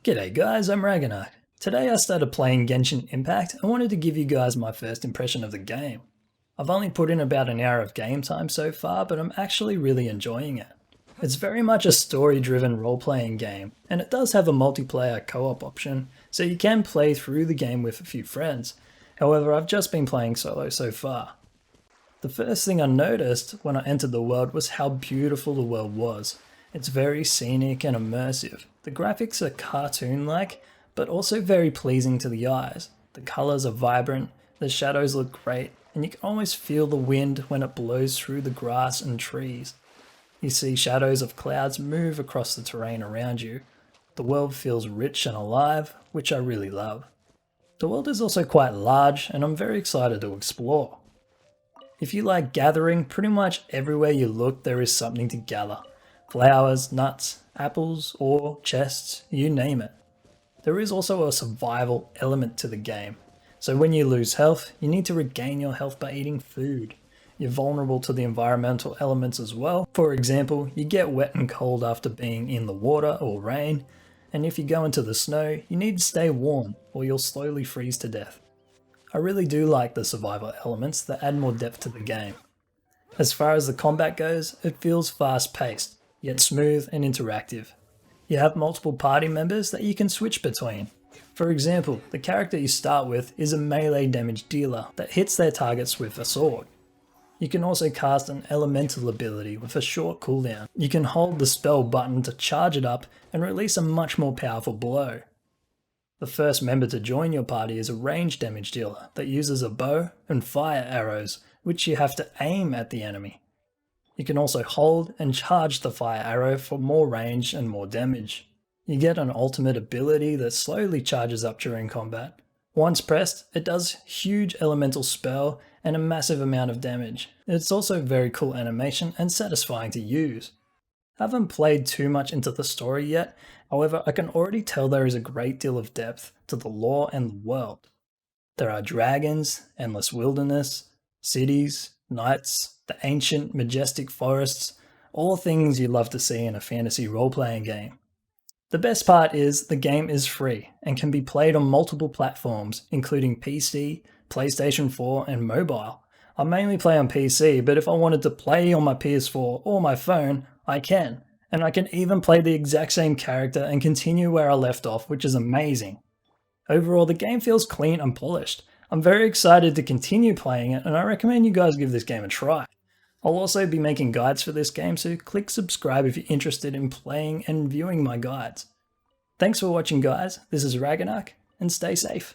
G'day guys, I'm Ragnar. Today I started playing Genshin Impact and wanted to give you guys my first impression of the game. I've only put in about an hour of game time so far, but I'm actually really enjoying it. It's very much a story-driven role-playing game, and it does have a multiplayer co-op option, so you can play through the game with a few friends. However, I've just been playing solo so far. The first thing I noticed when I entered the world was how beautiful the world was. It's very scenic and immersive. The graphics are cartoon-like, but also very pleasing to the eyes. The colours are vibrant, the shadows look great, and you can almost feel the wind when it blows through the grass and trees. You see shadows of clouds move across the terrain around you. The world feels rich and alive, which I really love. The world is also quite large, and I'm very excited to explore. If you like gathering, pretty much everywhere you look there is something to gather. Flowers, nuts, apples, ore, chests, you name it. There is also a survival element to the game. So when you lose health, you need to regain your health by eating food. You're vulnerable to the environmental elements as well. For example, you get wet and cold after being in the water or rain, and if you go into the snow, you need to stay warm or you'll slowly freeze to death. I really do like the survival elements that add more depth to the game. As far as the combat goes, it feels fast paced, yet smooth and interactive. You have multiple party members that you can switch between. For example, the character you start with is a melee damage dealer that hits their targets with a sword. You can also cast an elemental ability with a short cooldown. You can hold the spell button to charge it up and release a much more powerful blow. The first member to join your party is a ranged damage dealer that uses a bow and fire arrows, which you have to aim at the enemy. You can also hold and charge the fire arrow for more range and more damage. You get an ultimate ability that slowly charges up during combat. Once pressed, it does huge elemental spell and a massive amount of damage. It's also very cool animation and satisfying to use. I haven't played too much into the story yet, however I can already tell there is a great deal of depth to the lore and the world. There are dragons, endless wilderness, cities, knights, the ancient majestic forests, all things you love to see in a fantasy role-playing game. The best part is the game is free and can be played on multiple platforms including PC, PlayStation 4 and mobile. I mainly play on PC, but if I wanted to play on my PS4 or my phone, I can. And I can even play the exact same character and continue where I left off, which is amazing. Overall, the game feels clean and polished. I'm very excited to continue playing it and I recommend you guys give this game a try. I'll also be making guides for this game, so click subscribe if you're interested in playing and viewing my guides. Thanks for watching guys, this is Ragnar, and stay safe.